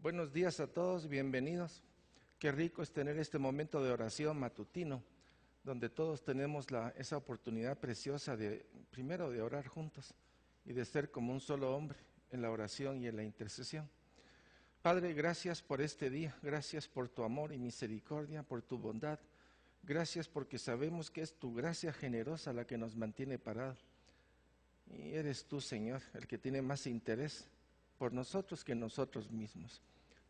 Buenos días a todos, bienvenidos. Qué rico es tener este momento de oración matutino, donde todos tenemos esa oportunidad preciosa primero de orar juntos y de ser como un solo hombre en la oración y en la intercesión. Padre, gracias por este día, gracias por tu amor y misericordia, por tu bondad. Gracias porque sabemos que es tu gracia generosa la que nos mantiene parados. Y eres tú, Señor, el que tiene más interés por nosotros que nosotros mismos.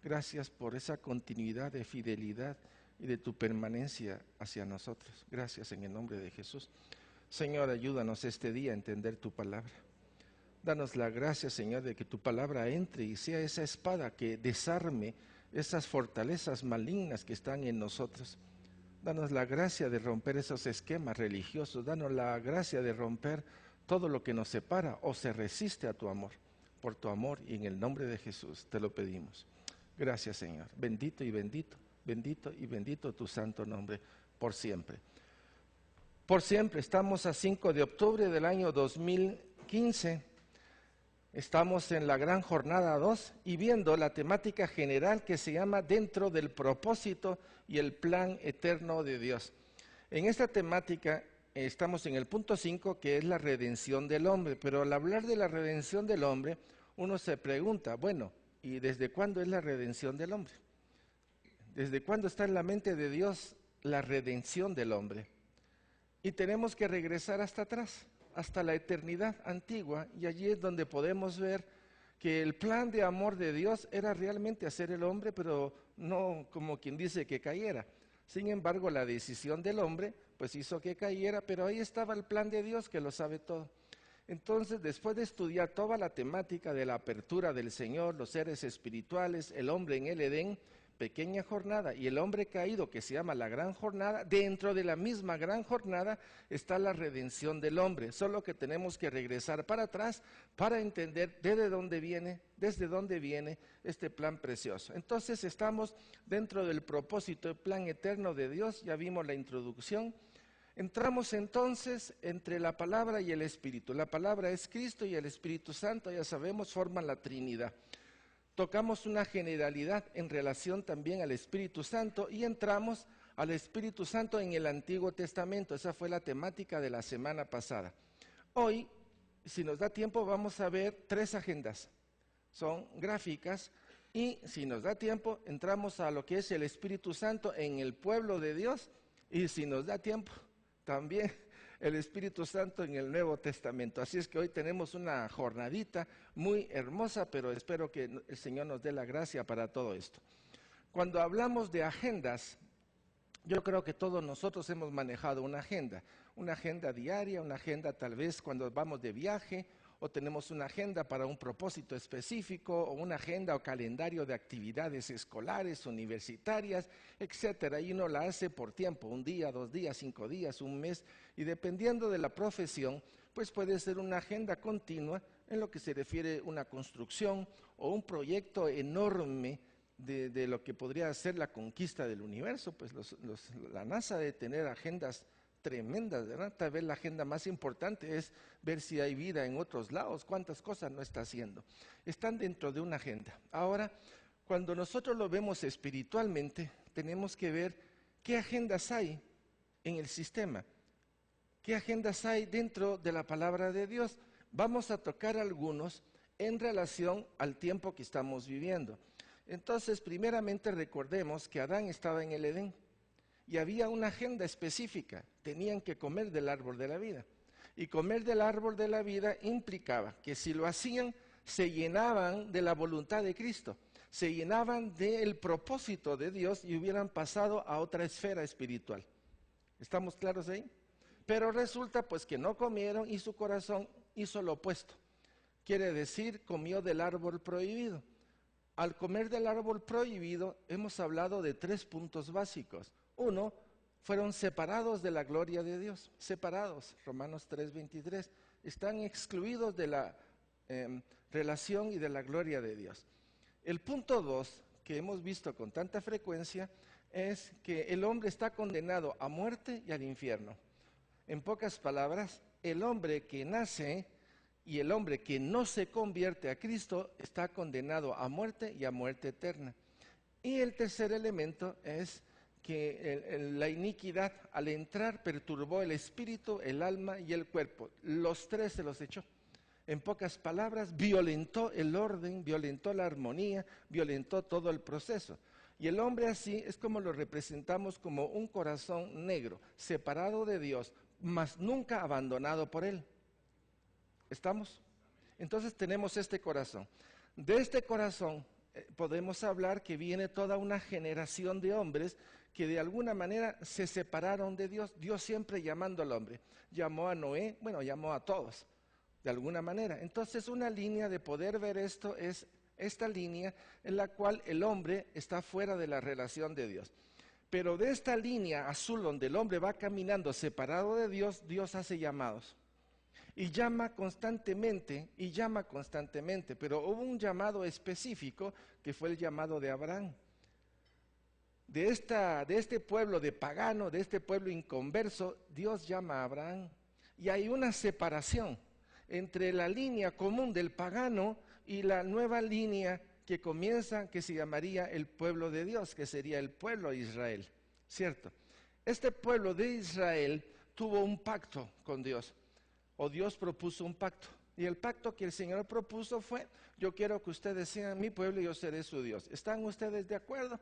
Gracias por esa continuidad de fidelidad y de tu permanencia hacia nosotros. Gracias en el nombre de Jesús. Señor, ayúdanos este día a entender tu palabra. Danos la gracia, Señor, de que tu palabra entre y sea esa espada que desarme esas fortalezas malignas que están en nosotros. Danos la gracia de romper esos esquemas religiosos. Danos la gracia de romper todo lo que nos separa o se resiste a tu amor. Por tu amor y en el nombre de Jesús te lo pedimos. Gracias, Señor. Bendito y bendito, bendito y bendito tu santo nombre por siempre. Por siempre, estamos a 5 de octubre del año 2015. Estamos en la gran jornada 2 y viendo la temática general que se llama Dentro del propósito y el plan eterno de Dios. En esta temática estamos en el punto 5, que es la redención del hombre, pero al hablar de la redención del hombre, uno se pregunta, bueno, ¿y desde cuándo es la redención del hombre? ¿Desde cuándo está en la mente de Dios la redención del hombre? Y tenemos que regresar hasta atrás, hasta la eternidad antigua, y allí es donde podemos ver que el plan de amor de Dios era realmente hacer el hombre, pero no como quien dice que cayera. Sin embargo, la decisión del hombre pues hizo que cayera, pero ahí estaba el plan de Dios que lo sabe todo. Entonces, después de estudiar toda la temática de la apertura del Señor, los seres espirituales, el hombre en el Edén, pequeña jornada, y el hombre caído que se llama la gran jornada, dentro de la misma gran jornada está la redención del hombre, solo que tenemos que regresar para atrás para entender desde dónde viene este plan precioso. Entonces estamos dentro del propósito, el plan eterno de Dios, ya vimos la introducción. Entramos entonces entre la palabra y el Espíritu. La palabra es Cristo y el Espíritu Santo, ya sabemos, forman la Trinidad. Tocamos una generalidad en relación también al Espíritu Santo y entramos al Espíritu Santo en el Antiguo Testamento. Esa fue la temática de la semana pasada. Hoy, si nos da tiempo, vamos a ver 3 agendas. Son gráficas y si nos da tiempo, entramos a lo que es el Espíritu Santo en el pueblo de Dios y si nos da tiempo, también el Espíritu Santo en el Nuevo Testamento. Así es que hoy tenemos una jornadita muy hermosa, pero espero que el Señor nos dé la gracia para todo esto. Cuando hablamos de agendas, yo creo que todos nosotros hemos manejado una agenda diaria, una agenda tal vez cuando vamos de viaje, o tenemos una agenda para un propósito específico, o una agenda o calendario de actividades escolares, universitarias, etcétera, y uno la hace por tiempo, 1 día, 2 días, 5 días, 1 mes, y dependiendo de la profesión, pues puede ser una agenda continua en lo que se refiere a una construcción o un proyecto enorme de lo que podría ser la conquista del universo. Pues la NASA debe tener agendas tremendas, ¿verdad? Tal vez la agenda más importante es ver si hay vida en otros lados, cuántas cosas no está haciendo. Están dentro de una agenda. Ahora, cuando nosotros lo vemos espiritualmente, tenemos que ver qué agendas hay en el sistema, qué agendas hay dentro de la palabra de Dios. Vamos a tocar algunos en relación al tiempo que estamos viviendo. Entonces, primeramente recordemos que Adán estaba en el Edén. Y había una agenda específica, tenían que comer del árbol de la vida. Y comer del árbol de la vida implicaba que si lo hacían, se llenaban de la voluntad de Cristo, se llenaban del propósito de Dios y hubieran pasado a otra esfera espiritual. ¿Estamos claros ahí? Pero resulta pues que no comieron y su corazón hizo lo opuesto. Quiere decir, comió del árbol prohibido. Al comer del árbol prohibido, hemos hablado de 3 puntos básicos. 1, fueron separados de la gloria de Dios, separados, Romanos 3:23, están excluidos de la relación y de la gloria de Dios. El punto 2, que hemos visto con tanta frecuencia, es que el hombre está condenado a muerte y al infierno. En pocas palabras, el hombre que nace Y el hombre que no se convierte a Cristo está condenado a muerte y a muerte eterna. Y el tercer elemento es que la iniquidad al entrar perturbó el espíritu, el alma y el cuerpo. Los tres se los echó. En pocas palabras, violentó el orden, violentó la armonía, violentó todo el proceso. Y el hombre así es como lo representamos como un corazón negro, separado de Dios, mas nunca abandonado por Él. ¿Estamos? Entonces tenemos este corazón. De este corazón podemos hablar que viene toda una generación de hombres que de alguna manera se separaron de Dios. Dios siempre llamando al hombre. Llamó a Noé, bueno, llamó a todos, de alguna manera. Entonces una línea de poder ver esto es esta línea en la cual el hombre está fuera de la relación de Dios. Pero de esta línea azul donde el hombre va caminando separado de Dios, Dios hace llamados. Y llama constantemente, pero hubo un llamado específico que fue el llamado de Abraham. De este pueblo de pagano, de este pueblo inconverso, Dios llama a Abraham. Y hay una separación entre la línea común del pagano y la nueva línea que comienza, que se llamaría el pueblo de Dios, que sería el pueblo de Israel, ¿cierto? Este pueblo de Israel tuvo un pacto con Dios. O Dios propuso un pacto. Y el pacto que el Señor propuso fue: yo quiero que ustedes sean mi pueblo y yo seré su Dios. ¿Están ustedes de acuerdo?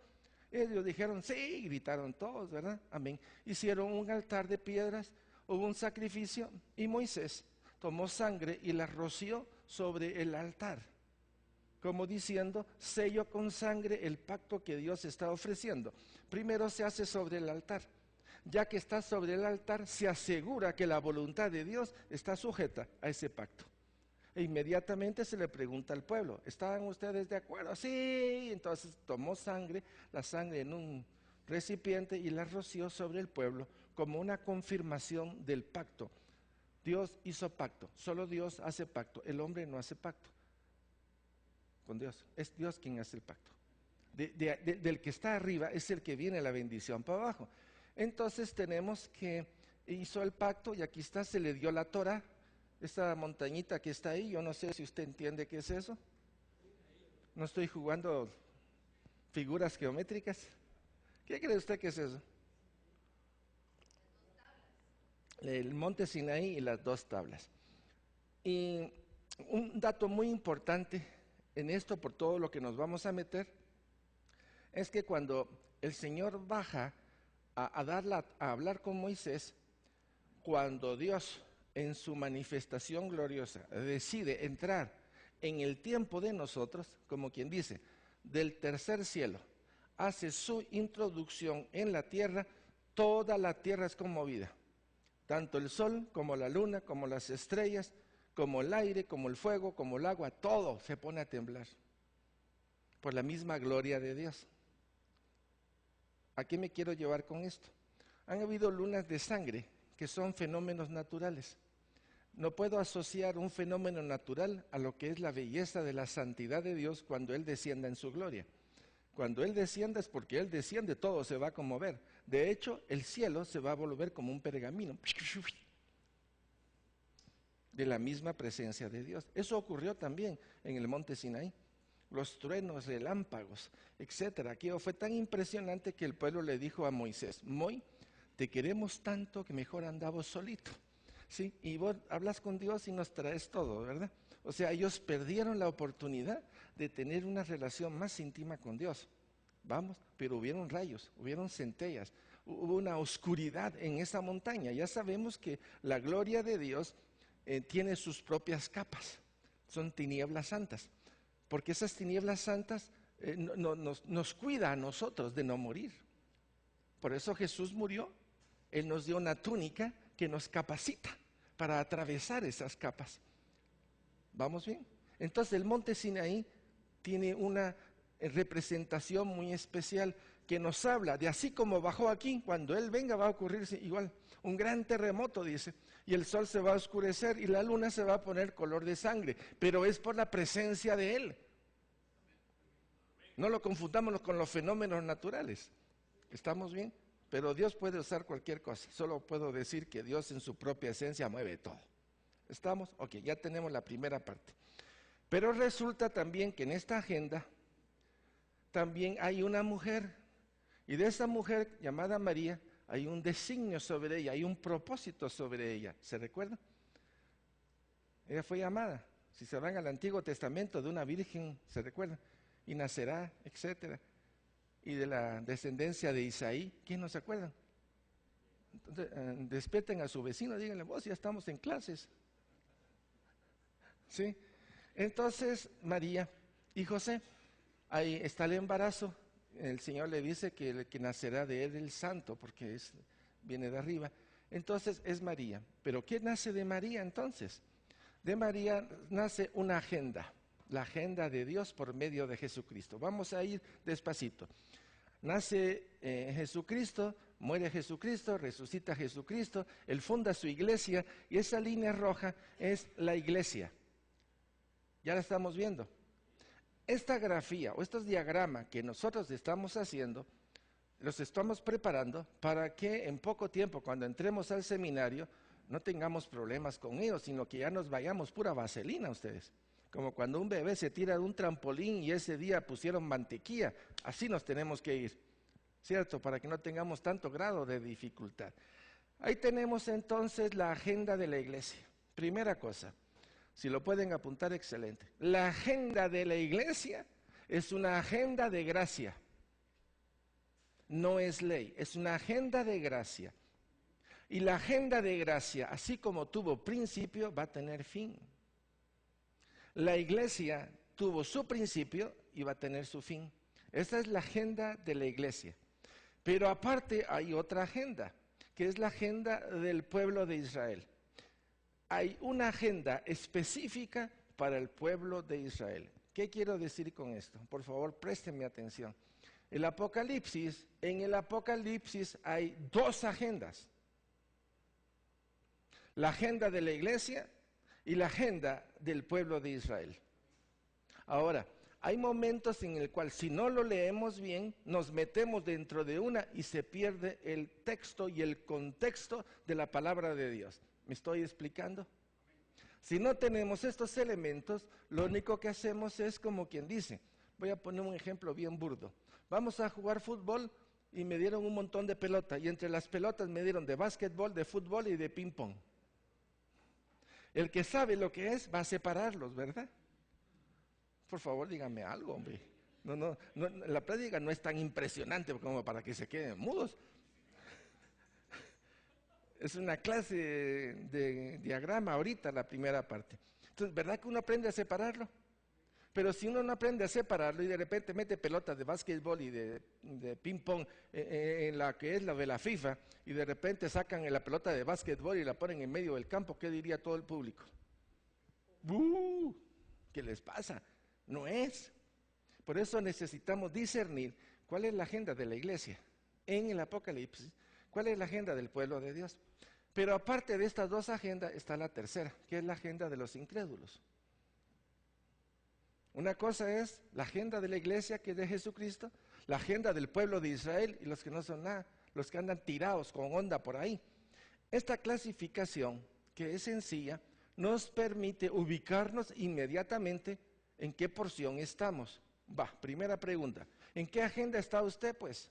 Ellos dijeron sí, gritaron todos, ¿verdad? Amén. Hicieron un altar de piedras, hubo un sacrificio y Moisés tomó sangre y la roció sobre el altar, como diciendo: sello con sangre el pacto que Dios está ofreciendo. Primero se hace sobre el altar. Ya que está sobre el altar, se asegura que la voluntad de Dios está sujeta a ese pacto. E inmediatamente se le pregunta al pueblo: ¿están ustedes de acuerdo? Sí. Entonces tomó sangre, la sangre en un recipiente y la roció sobre el pueblo como una confirmación del pacto. Dios hizo pacto, solo Dios hace pacto, el hombre no hace pacto con Dios, es Dios quien hace el pacto. Del que está arriba es el que viene la bendición para abajo. Entonces tenemos que hizo el pacto y aquí está, se le dio la Torah, esta montañita que está ahí. Yo no sé si usted entiende qué es eso. No estoy jugando figuras geométricas. ¿Qué cree usted que es eso? El monte Sinaí y las 2 tablas. Y un dato muy importante en esto, por todo lo que nos vamos a meter, es que cuando el Señor baja a hablar con Moisés, cuando Dios en su manifestación gloriosa decide entrar en el tiempo de nosotros, como quien dice, del tercer cielo, hace su introducción en la tierra, toda la tierra es conmovida, tanto el sol como la luna, como las estrellas, como el aire, como el fuego, como el agua, todo se pone a temblar por la misma gloria de Dios. ¿A qué me quiero llevar con esto? Han habido lunas de sangre que son fenómenos naturales. No puedo asociar un fenómeno natural a lo que es la belleza de la santidad de Dios cuando Él descienda en su gloria. Cuando Él descienda es porque Él desciende, todo se va a conmover. De hecho, el cielo se va a volver como un pergamino de la misma presencia de Dios. Eso ocurrió también en el monte Sinaí. Los truenos, relámpagos, etcétera. Aquello fue tan impresionante que el pueblo le dijo a Moisés: Moy, te queremos tanto que mejor andamos solito, ¿sí? Y vos hablas con Dios y nos traes todo, ¿verdad? O sea, ellos perdieron la oportunidad de tener una relación más íntima con Dios. Vamos, pero hubieron rayos, hubieron centellas, hubo una oscuridad en esa montaña. Ya sabemos que la gloria de Dios tiene sus propias capas, son tinieblas santas. Porque esas tinieblas santas nos cuida a nosotros de no morir. Por eso Jesús murió. Él nos dio una túnica que nos capacita para atravesar esas capas. ¿Vamos bien? Entonces el monte Sinaí tiene una representación muy especial que nos habla de así como bajó aquí, cuando Él venga va a ocurrirse igual. Un gran terremoto, dice, y el sol se va a oscurecer y la luna se va a poner color de sangre, pero es por la presencia de Él. No lo confundamos con los fenómenos naturales. ¿Estamos bien? Pero Dios puede usar cualquier cosa. Solo puedo decir que Dios en su propia esencia mueve todo. ¿Estamos? Ok, ya tenemos la primera parte. Pero resulta también que en esta agenda también hay una mujer, y de esa mujer llamada María hay un designio sobre ella, hay un propósito sobre ella. ¿Se recuerda? Ella fue llamada, si se van al Antiguo Testamento, de una virgen, ¿se recuerda? Y nacerá, etcétera. Y de la descendencia de Isaí, ¿quién no se acuerda? Entonces, despierten a su vecino, díganle, vos ya estamos en clases. ¿Sí? Entonces, María y José, ahí está el embarazo. El Señor le dice que el que nacerá de él el santo, porque viene de arriba. Entonces es María. ¿Pero qué nace de María entonces? De María nace una agenda, la agenda de Dios por medio de Jesucristo. Vamos a ir despacito. Nace Jesucristo, muere Jesucristo, resucita Jesucristo, Él funda su iglesia y esa línea roja es la iglesia. Ya la estamos viendo. Esta grafía o estos diagramas que nosotros estamos haciendo, los estamos preparando para que en poco tiempo, cuando entremos al seminario, no tengamos problemas con ellos, sino que ya nos vayamos pura vaselina ustedes. Como cuando un bebé se tira de un trampolín y ese día pusieron mantequilla, así nos tenemos que ir, ¿cierto? Para que no tengamos tanto grado de dificultad. Ahí tenemos entonces la agenda de la iglesia. Primera cosa, si lo pueden apuntar, excelente. La agenda de la iglesia es una agenda de gracia. No es ley, es una agenda de gracia. Y la agenda de gracia, así como tuvo principio, va a tener fin. La iglesia tuvo su principio y va a tener su fin. Esa es la agenda de la iglesia. Pero aparte hay otra agenda, que es la agenda del pueblo de Israel. Hay una agenda específica para el pueblo de Israel. ¿Qué quiero decir con esto? Por favor, préstenme atención. En el Apocalipsis hay dos agendas. La agenda de la iglesia y la agenda del pueblo de Israel. Ahora, hay momentos en el cual si no lo leemos bien, nos metemos dentro de una y se pierde el texto y el contexto de la palabra de Dios. ¿Me estoy explicando? Si no tenemos estos elementos, lo único que hacemos es como quien dice, voy a poner un ejemplo bien burdo. Vamos a jugar fútbol y me dieron un montón de pelotas y entre las pelotas me dieron de básquetbol, de fútbol y de ping pong. El que sabe lo que es va a separarlos, ¿verdad? Por favor, díganme algo, hombre. No, la plática no es tan impresionante como para que se queden mudos. Es una clase de diagrama ahorita, la primera parte. Entonces, ¿verdad que uno aprende a separarlo? Pero si uno no aprende a separarlo y de repente mete pelotas de básquetbol y de ping pong en la que es la de la FIFA y de repente sacan la pelota de básquetbol y la ponen en medio del campo, ¿qué diría todo el público? ¡Bú! ¿Qué les pasa? No es. Por eso necesitamos discernir cuál es la agenda de la iglesia en el Apocalipsis, cuál es la agenda del pueblo de Dios. Pero aparte de estas dos agendas está la tercera, que es la agenda de los incrédulos. Una cosa es la agenda de la iglesia, que es de Jesucristo, la agenda del pueblo de Israel y los que no son nada, los que andan tirados con onda por ahí. Esta clasificación, que es sencilla, nos permite ubicarnos inmediatamente en qué porción estamos. Primera pregunta, ¿en qué agenda está usted, pues?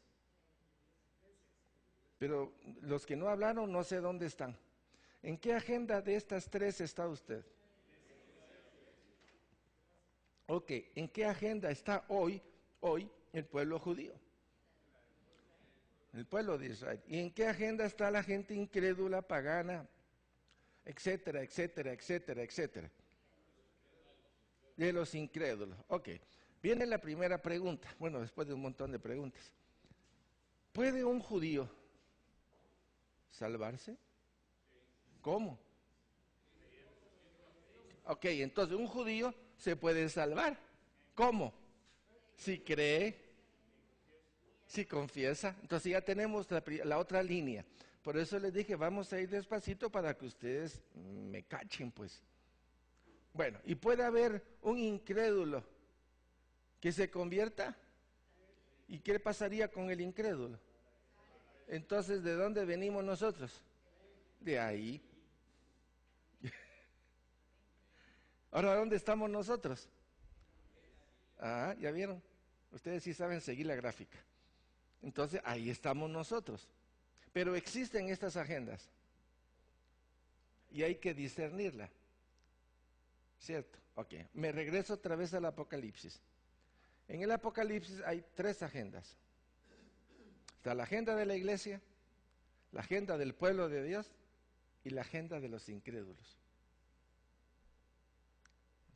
Pero los que no hablaron no sé dónde están. ¿En qué agenda de estas tres está usted? Ok, ¿en qué agenda está hoy el pueblo judío? El pueblo de Israel. ¿Y en qué agenda está la gente incrédula, pagana, etcétera, etcétera, etcétera, etcétera? De los incrédulos. Ok, viene la primera pregunta. Bueno, después de un montón de preguntas. ¿Puede un judío salvarse? ¿Cómo? Ok, entonces un judío se puede salvar. ¿Cómo? Si cree, si confiesa. Entonces ya tenemos la otra línea. Por eso les dije, vamos a ir despacito para que ustedes me cachen, pues. Bueno, ¿y puede haber un incrédulo que se convierta? ¿Y qué pasaría con el incrédulo? Entonces, ¿de dónde venimos nosotros? De ahí. Ahora, ¿dónde estamos nosotros? Ah, ¿ya vieron? Ustedes sí saben seguir la gráfica. Entonces, ahí estamos nosotros. Pero existen estas agendas y hay que discernirla. ¿Cierto? Ok, me regreso otra vez al Apocalipsis. En el Apocalipsis hay 3 agendas. Está la agenda de la iglesia, la agenda del pueblo de Dios y la agenda de los incrédulos.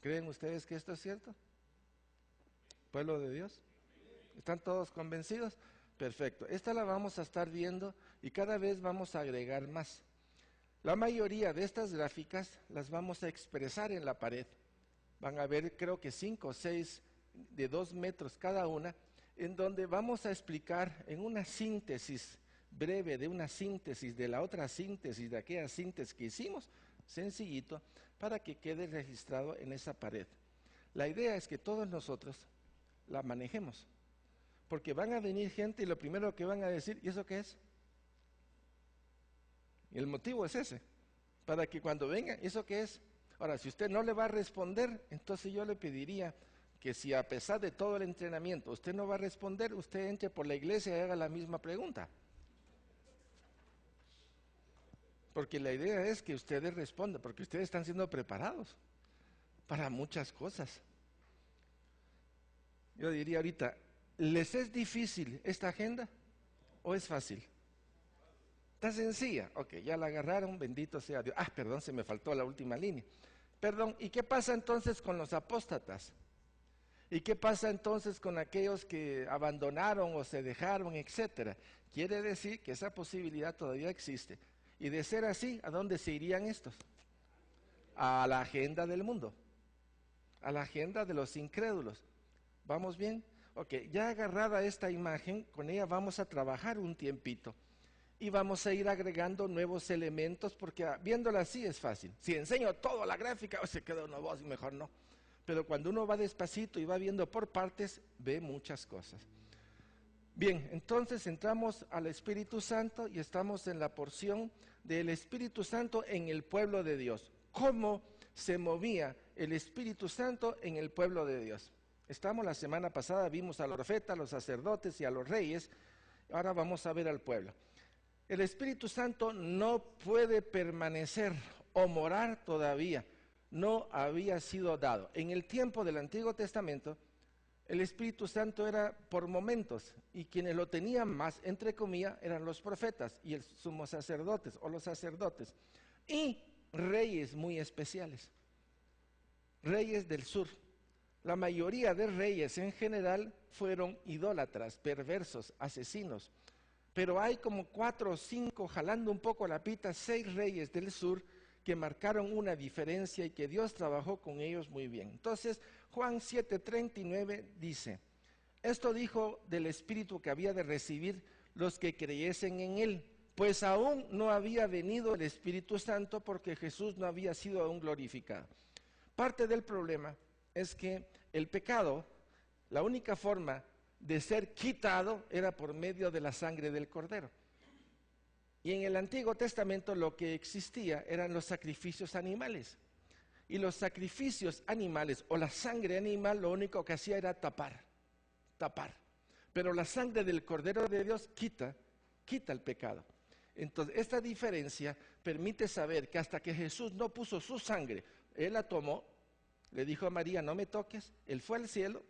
¿Creen ustedes que esto es cierto? ¿Pueblo de Dios? ¿Están todos convencidos? Perfecto. Esta la vamos a estar viendo y cada vez vamos a agregar más. La mayoría de estas gráficas las vamos a expresar en la pared. Van a ver, creo que 5 o 6 de 2 metros cada una, en donde vamos a explicar en una síntesis breve de una síntesis de la otra síntesis de aquella síntesis que hicimos, sencillito, para que quede registrado en esa pared. La idea es que todos nosotros la manejemos, porque van a venir gente y lo primero que van a decir, ¿y eso qué es? Y el motivo es ese, para que cuando vengan, ¿eso qué es? Ahora, si usted no le va a responder, entonces yo le pediría que si a pesar de todo el entrenamiento usted no va a responder, usted entre por la iglesia y haga la misma pregunta. Porque la idea es que ustedes respondan, porque ustedes están siendo preparados para muchas cosas. Yo diría ahorita, ¿les es difícil esta agenda o es fácil? Está sencilla. Ok, ya la agarraron, bendito sea Dios. Ah, perdón, se me faltó la última línea. Perdón, ¿y qué pasa entonces con los apóstatas? ¿Y qué pasa entonces con aquellos que abandonaron o se dejaron, etcétera? Quiere decir que esa posibilidad todavía existe. Y de ser así, ¿a dónde se irían estos? A la agenda del mundo, a la agenda de los incrédulos. ¿Vamos bien? Ok, ya agarrada esta imagen, con ella vamos a trabajar un tiempito. Y vamos a ir agregando nuevos elementos, porque viéndola así es fácil. Si enseño toda la gráfica, se queda una voz y mejor no. Pero cuando uno va despacito y va viendo por partes, ve muchas cosas. Bien, entonces entramos al Espíritu Santo y estamos en la porción del Espíritu Santo en el pueblo de Dios. ¿Cómo se movía el Espíritu Santo en el pueblo de Dios? Estamos la semana pasada, vimos a los profetas, a los sacerdotes y a los reyes. Ahora vamos a ver al pueblo. El Espíritu Santo no puede permanecer o morar todavía. No había sido dado. En el tiempo del Antiguo Testamento, el Espíritu Santo era por momentos, y quienes lo tenían más, entre comillas, eran los profetas y el sumo sacerdotes o los sacerdotes, y reyes muy especiales, reyes del sur. La mayoría de reyes en general fueron idólatras, perversos, asesinos, pero hay como 4 o 5, jalando un poco la pita, 6 reyes del sur que marcaron una diferencia y que Dios trabajó con ellos muy bien. Entonces, Juan 7:39 dice, esto dijo del Espíritu que había de recibir los que creyesen en Él, pues aún no había venido el Espíritu Santo porque Jesús no había sido aún glorificado. Parte del problema es que el pecado, la única forma de ser quitado era por medio de la sangre del Cordero. Y en el Antiguo Testamento lo que existía eran los sacrificios animales. Y los sacrificios animales o la sangre animal lo único que hacía era tapar. Pero la sangre del Cordero de Dios quita el pecado. Entonces esta diferencia permite saber que hasta que Jesús no puso su sangre, Él la tomó, le dijo a María, no me toques, Él fue al cielo,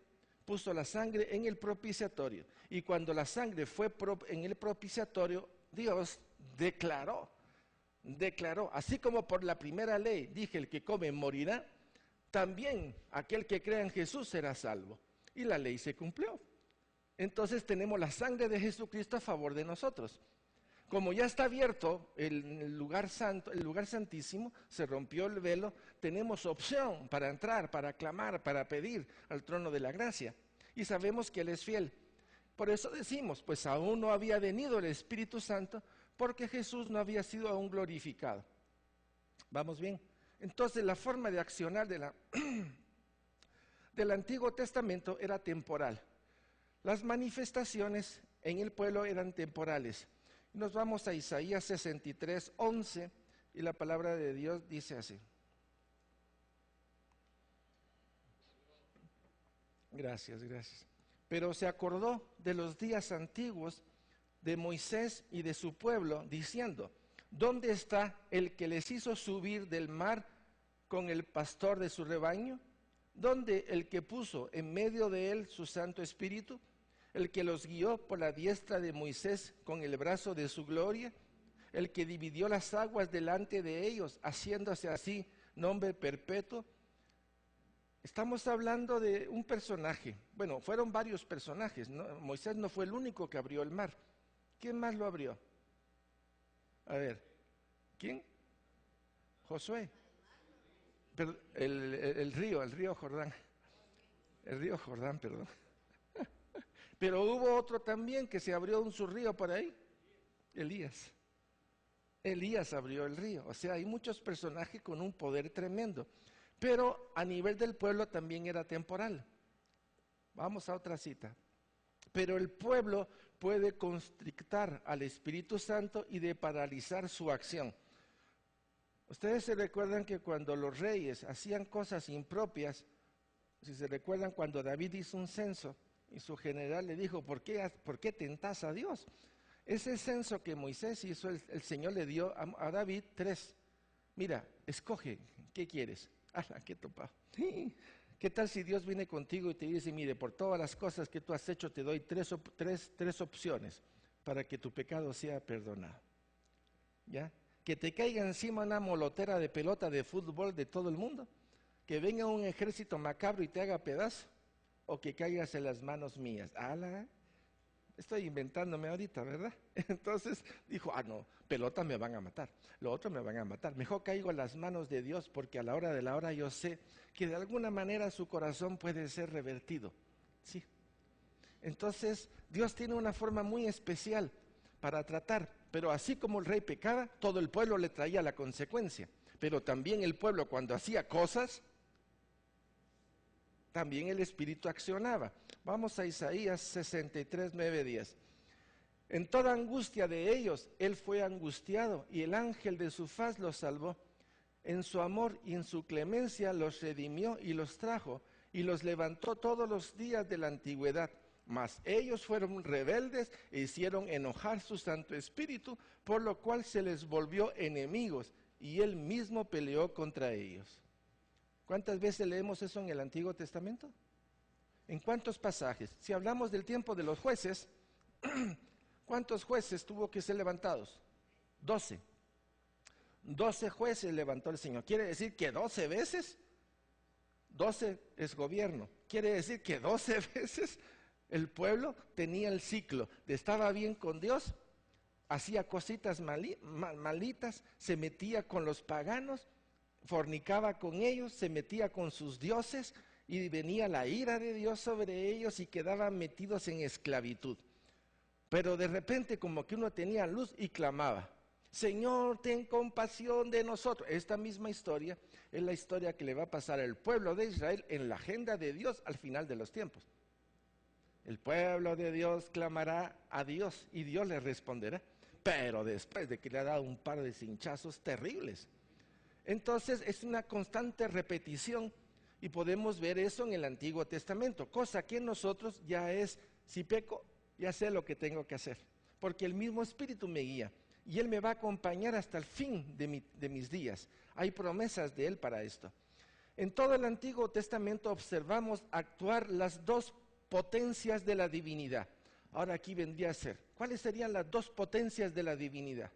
puso la sangre en el propiciatorio. Y cuando la sangre fue en el propiciatorio, Dios declaró, así como por la primera ley dije, el que come morirá, también aquel que crea en Jesús será salvo. Y la ley se cumplió. Entonces tenemos la sangre de Jesucristo a favor de nosotros. Como ya está abierto el lugar santo, el lugar santísimo, se rompió el velo, tenemos opción para entrar, para clamar, para pedir al trono de la gracia. Y sabemos que Él es fiel. Por eso decimos, pues aún no había venido el Espíritu Santo, porque Jesús no había sido aún glorificado. ¿Vamos bien? Entonces la forma de accionar del Antiguo Testamento era temporal. Las manifestaciones en el pueblo eran temporales. Nos vamos a Isaías 63:11 y la palabra de Dios dice así. Gracias, gracias. Pero se acordó de los días antiguos de Moisés y de su pueblo, diciendo: ¿dónde está el que les hizo subir del mar con el pastor de su rebaño? ¿Dónde el que puso en medio de él su Santo Espíritu? El que los guió por la diestra de Moisés con el brazo de su gloria, el que dividió las aguas delante de ellos, haciéndose así nombre perpetuo. Estamos hablando de un personaje. Bueno, fueron varios personajes, ¿no? Moisés no fue el único que abrió el mar. ¿Quién más lo abrió? A ver, ¿quién? Josué. Pero el río Jordán. El río Jordán, perdón. Pero hubo otro también que se abrió su río por ahí. Elías. Elías abrió el río. O sea, hay muchos personajes con un poder tremendo. Pero a nivel del pueblo también era temporal. Vamos a otra cita. Pero el pueblo puede constrictar al Espíritu Santo y de paralizar su acción. Ustedes se recuerdan que cuando los reyes hacían cosas impropias, si se recuerdan cuando David hizo un censo y su general le dijo: ¿por qué tentás a Dios? Ese censo que Moisés hizo, el Señor le dio a David 3. Mira, escoge, ¿qué quieres? ¡Hala, qué topado! ¿Qué tal si Dios viene contigo y te dice: mire, por todas las cosas que tú has hecho te doy tres opciones para que tu pecado sea perdonado? ¿Ya? Que te caiga encima una molotera de pelota de fútbol de todo el mundo, que venga un ejército macabro y te haga pedazo, o que caigas en las manos mías. ¡Hala! Estoy inventándome ahorita, ¿verdad? Entonces dijo: no, pelota me van a matar, lo otro me van a matar. Mejor caigo en las manos de Dios, porque a la hora de la hora yo sé que de alguna manera su corazón puede ser revertido. Sí. Entonces Dios tiene una forma muy especial para tratar, pero así como el rey pecaba, todo el pueblo le traía la consecuencia. Pero también el pueblo, cuando hacía cosas, también el Espíritu accionaba. Vamos a Isaías 63, 9, 10. En toda angustia de ellos, él fue angustiado, y el ángel de su faz los salvó. En su amor y en su clemencia los redimió y los trajo, y los levantó todos los días de la antigüedad. Mas ellos fueron rebeldes e hicieron enojar su Santo Espíritu, por lo cual se les volvió enemigos, y él mismo peleó contra ellos. ¿Cuántas veces leemos eso en el Antiguo Testamento? ¿En cuántos pasajes? Si hablamos del tiempo de los jueces, ¿cuántos jueces tuvo que ser levantados? 12. 12 jueces levantó el Señor. ¿Quiere decir que 12 veces? 12 es gobierno. Quiere decir que 12 veces el pueblo tenía el ciclo de estaba bien con Dios, hacía cositas malitas, se metía con los paganos, fornicaba con ellos, se metía con sus dioses, y venía la ira de Dios sobre ellos y quedaban metidos en esclavitud. Pero de repente como que uno tenía luz y clamaba: Señor, ten compasión de nosotros. Esta misma historia es la historia que le va a pasar al pueblo de Israel en la agenda de Dios al final de los tiempos. El pueblo de Dios clamará a Dios y Dios le responderá, pero después de que le ha dado un par de cinchazos terribles. Entonces es una constante repetición, y podemos ver eso en el Antiguo Testamento, cosa que en nosotros ya es: si peco, ya sé lo que tengo que hacer, porque el mismo Espíritu me guía, y Él me va a acompañar hasta el fin de mis días. Hay promesas de Él para esto. En todo el Antiguo Testamento observamos actuar las dos potencias de la divinidad. Ahora aquí vendría a ser: ¿cuáles serían las dos potencias de la divinidad?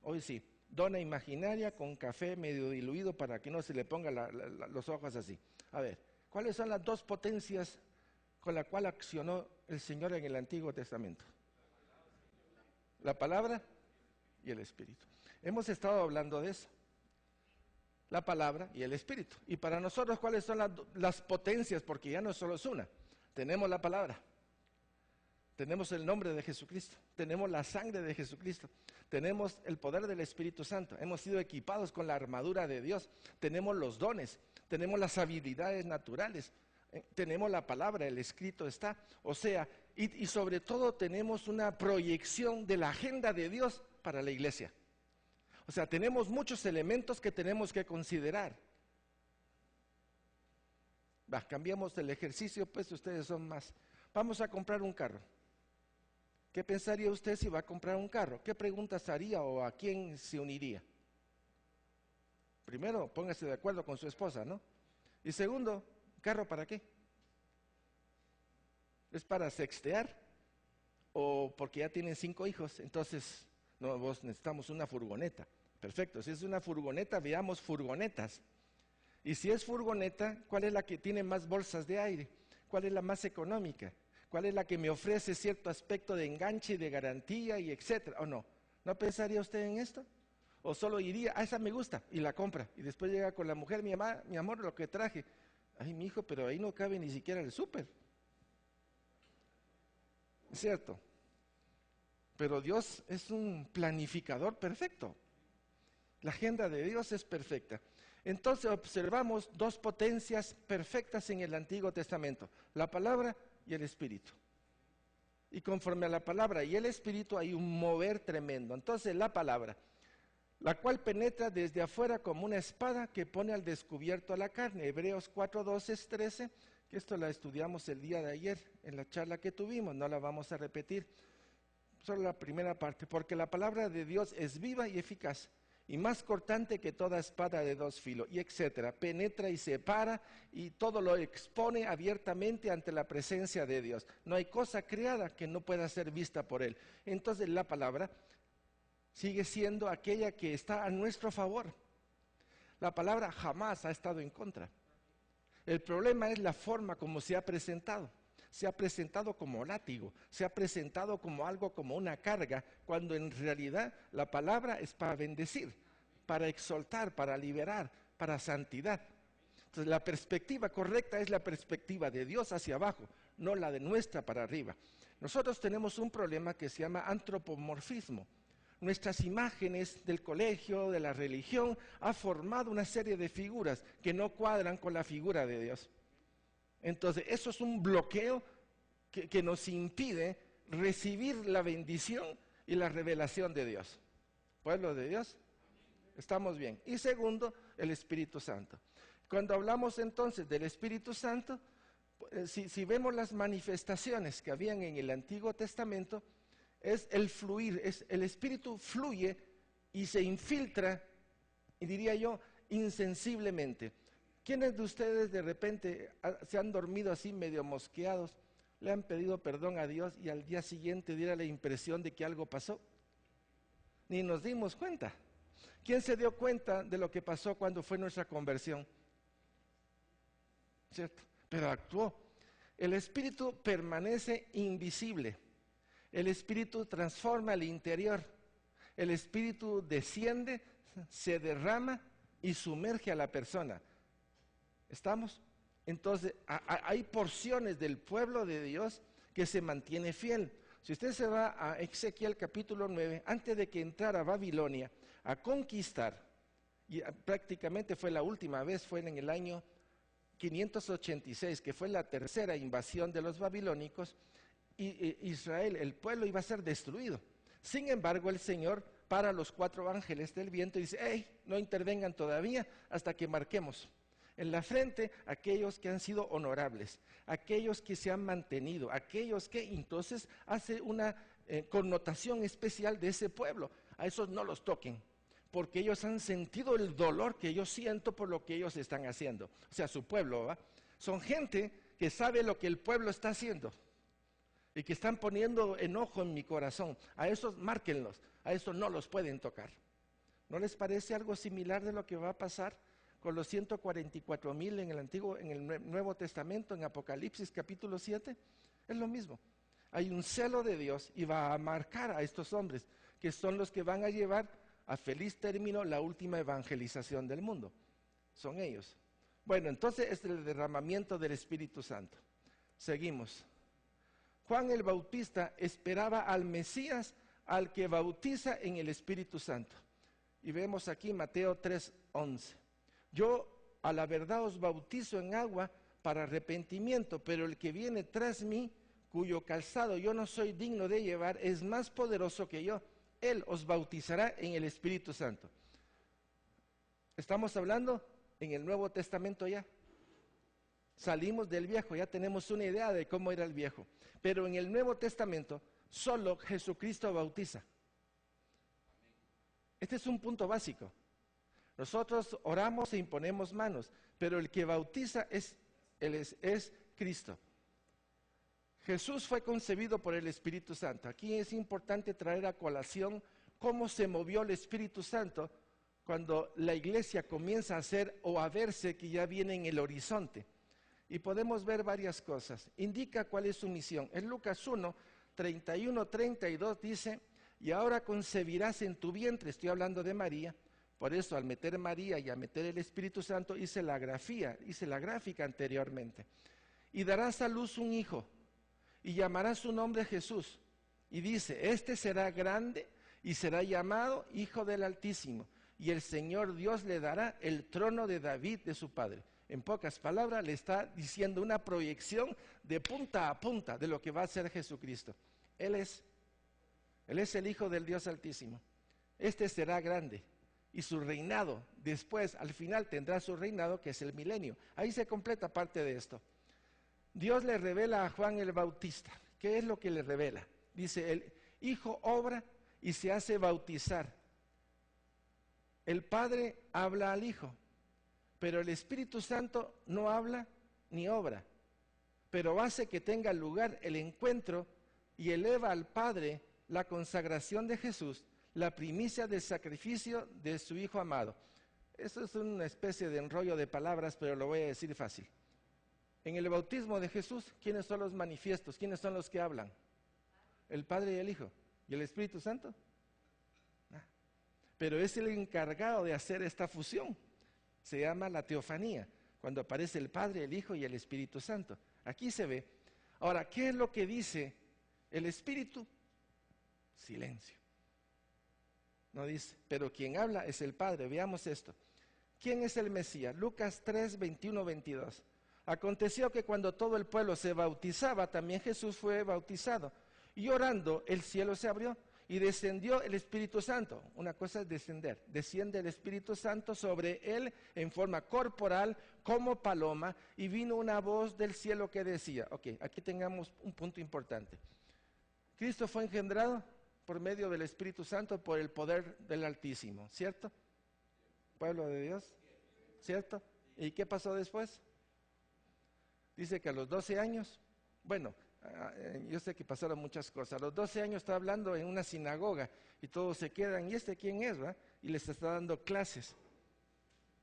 Hoy sí. Dona imaginaria con café medio diluido para que no se le ponga los ojos así. A ver, ¿cuáles son las dos potencias con las cuales accionó el Señor en el Antiguo Testamento? La palabra y el Espíritu. Hemos estado hablando de eso. La palabra y el Espíritu. Y para nosotros, ¿cuáles son las potencias? Porque ya no solo es una. Tenemos la palabra. Tenemos el nombre de Jesucristo, tenemos la sangre de Jesucristo, tenemos el poder del Espíritu Santo, hemos sido equipados con la armadura de Dios, tenemos los dones, tenemos las habilidades naturales, tenemos la palabra, el escrito está, o sea, y sobre todo tenemos una proyección de la agenda de Dios para la iglesia. O sea, tenemos muchos elementos que tenemos que considerar. Va, cambiamos el ejercicio, pues ustedes son más. Vamos a comprar un carro. ¿Qué pensaría usted si va a comprar un carro? ¿Qué preguntas haría o a quién se uniría? Primero, póngase de acuerdo con su esposa, ¿no? Y segundo, ¿carro para qué? ¿Es para sextear? ¿O porque ya tienen 5 hijos? Entonces, no, vos necesitamos una furgoneta. Perfecto, si es una furgoneta, veamos furgonetas. Y si es furgoneta, ¿cuál es la que tiene más bolsas de aire? ¿Cuál es la más económica? ¿Cuál es la que me ofrece cierto aspecto de enganche, de garantía y etcétera? ¿O no? ¿No pensaría usted en esto? ¿O solo iría, esa me gusta, y la compra? Y después llega con la mujer, mi amor, lo que traje. Ay, mi hijo, pero ahí no cabe ni siquiera el súper. ¿Cierto? Pero Dios es un planificador perfecto. La agenda de Dios es perfecta. Entonces observamos 2 potencias perfectas en el Antiguo Testamento, la palabra y el Espíritu. Y conforme a la palabra y el Espíritu hay un mover tremendo. Entonces la palabra, la cual penetra desde afuera como una espada que pone al descubierto a la carne. Hebreos 4:12-13, que esto la estudiamos el día de ayer en la charla que tuvimos, no la vamos a repetir, solo la primera parte. Porque la palabra de Dios es viva y eficaz, y más cortante que toda espada de 2 filos, y etcétera. Penetra y separa, y todo lo expone abiertamente ante la presencia de Dios. No hay cosa creada que no pueda ser vista por Él. Entonces la palabra sigue siendo aquella que está a nuestro favor. La palabra jamás ha estado en contra. El problema es la forma como se ha presentado. Se ha presentado como látigo, se ha presentado como algo, como una carga, cuando en realidad la palabra es para bendecir, para exaltar, para liberar, para santidad. Entonces la perspectiva correcta es la perspectiva de Dios hacia abajo, no la de nuestra para arriba. Nosotros tenemos un problema que se llama antropomorfismo. Nuestras imágenes del colegio, de la religión, ha formado una serie de figuras que no cuadran con la figura de Dios. Entonces, eso es un bloqueo que nos impide recibir la bendición y la revelación de Dios. Pueblo de Dios, estamos bien. Y segundo, el Espíritu Santo. Cuando hablamos entonces del Espíritu Santo, si vemos las manifestaciones que habían en el Antiguo Testamento, es el fluir, el Espíritu fluye y se infiltra, y diría yo, insensiblemente. ¿Quiénes de ustedes de repente se han dormido así medio mosqueados, le han pedido perdón a Dios y al día siguiente diera la impresión de que algo pasó? Ni nos dimos cuenta. ¿Quién se dio cuenta de lo que pasó cuando fue nuestra conversión? ¿Cierto? Pero actuó. El Espíritu permanece invisible. El Espíritu transforma el interior. El Espíritu desciende, se derrama y sumerge a la persona. ¿Estamos? Entonces, hay porciones del pueblo de Dios que se mantiene fiel. Si usted se va a Ezequiel capítulo 9, antes de que entrara a Babilonia a conquistar, y prácticamente fue la última vez, fue en el año 586, que fue la tercera invasión de los babilónicos, y Israel, el pueblo, iba a ser destruido. Sin embargo, el Señor para los 4 ángeles del viento y dice: hey, no intervengan todavía hasta que marquemos en la frente aquellos que han sido honorables, aquellos que se han mantenido, aquellos que entonces hace una connotación especial de ese pueblo. A esos no los toquen, porque ellos han sentido el dolor que yo siento por lo que ellos están haciendo. O sea, su pueblo, ¿va? Son gente que sabe lo que el pueblo está haciendo y que están poniendo enojo en mi corazón. A esos márquenlos, a esos no los pueden tocar. ¿No les parece algo similar de lo que va a pasar con los 144,000 en el Nuevo Testamento, en Apocalipsis capítulo 7? Es lo mismo. Hay un celo de Dios y va a marcar a estos hombres, que son los que van a llevar a feliz término la última evangelización del mundo. Son ellos. Bueno, entonces es el derramamiento del Espíritu Santo. Seguimos. Juan el Bautista esperaba al Mesías, al que bautiza en el Espíritu Santo. Y vemos aquí Mateo 3:11. Yo a la verdad os bautizo en agua para arrepentimiento, pero el que viene tras mí, cuyo calzado yo no soy digno de llevar, es más poderoso que yo. Él os bautizará en el Espíritu Santo. Estamos hablando en el Nuevo Testamento ya. Salimos del viejo, ya tenemos una idea de cómo era el viejo. Pero en el Nuevo Testamento, solo Jesucristo bautiza. Este es un punto básico. Nosotros oramos e imponemos manos, pero el que bautiza es Cristo. Jesús fue concebido por el Espíritu Santo. Aquí es importante traer a colación cómo se movió el Espíritu Santo cuando la iglesia comienza a hacer o a verse que ya viene en el horizonte. Y podemos ver varias cosas. Indica cuál es su misión. En Lucas 1, 31, 32 dice, y ahora concebirás en tu vientre, estoy hablando de María. Por eso al meter María y a meter el Espíritu Santo hice la gráfica anteriormente. Y darás a luz un hijo y llamarás su nombre Jesús. Y dice, este será grande y será llamado Hijo del Altísimo. Y el Señor Dios le dará el trono de David de su padre. En pocas palabras le está diciendo una proyección de punta a punta de lo que va a ser Jesucristo. Él es el Hijo del Dios Altísimo. Este será grande. Y su reinado, después, al final tendrá su reinado, que es el milenio. Ahí se completa parte de esto. Dios le revela a Juan el Bautista. ¿Qué es lo que le revela? Dice, el Hijo obra y se hace bautizar. El Padre habla al Hijo, pero el Espíritu Santo no habla ni obra, pero hace que tenga lugar el encuentro y eleva al Padre la consagración de Jesús, la primicia del sacrificio de su Hijo amado. Eso es una especie de enrollo de palabras, pero lo voy a decir fácil. En el bautismo de Jesús, ¿quiénes son los manifiestos? ¿Quiénes son los que hablan? El Padre y el Hijo. ¿Y el Espíritu Santo? Pero es el encargado de hacer esta fusión. Se llama la teofanía, cuando aparece el Padre, el Hijo y el Espíritu Santo. Aquí se ve. Ahora, ¿qué es lo que dice el Espíritu? Silencio. No dice, pero quien habla es el Padre. Veamos esto. ¿Quién es el Mesías? Lucas 3, 21, 22. Aconteció que cuando todo el pueblo se bautizaba, también Jesús fue bautizado. Y orando, el cielo se abrió y descendió el Espíritu Santo. Una cosa es descender. Desciende el Espíritu Santo sobre él en forma corporal, como paloma, y vino una voz del cielo que decía, ok, aquí tengamos un punto importante. Cristo fue engendrado por medio del Espíritu Santo por el poder del Altísimo, ¿cierto? Pueblo de Dios, ¿cierto? ¿Y qué pasó después? Dice que a los 12 años, bueno, yo sé que pasaron muchas cosas. A los 12 años está hablando en una sinagoga y todos se quedan, ¿y este quién es? ¿Va? Y les está dando clases.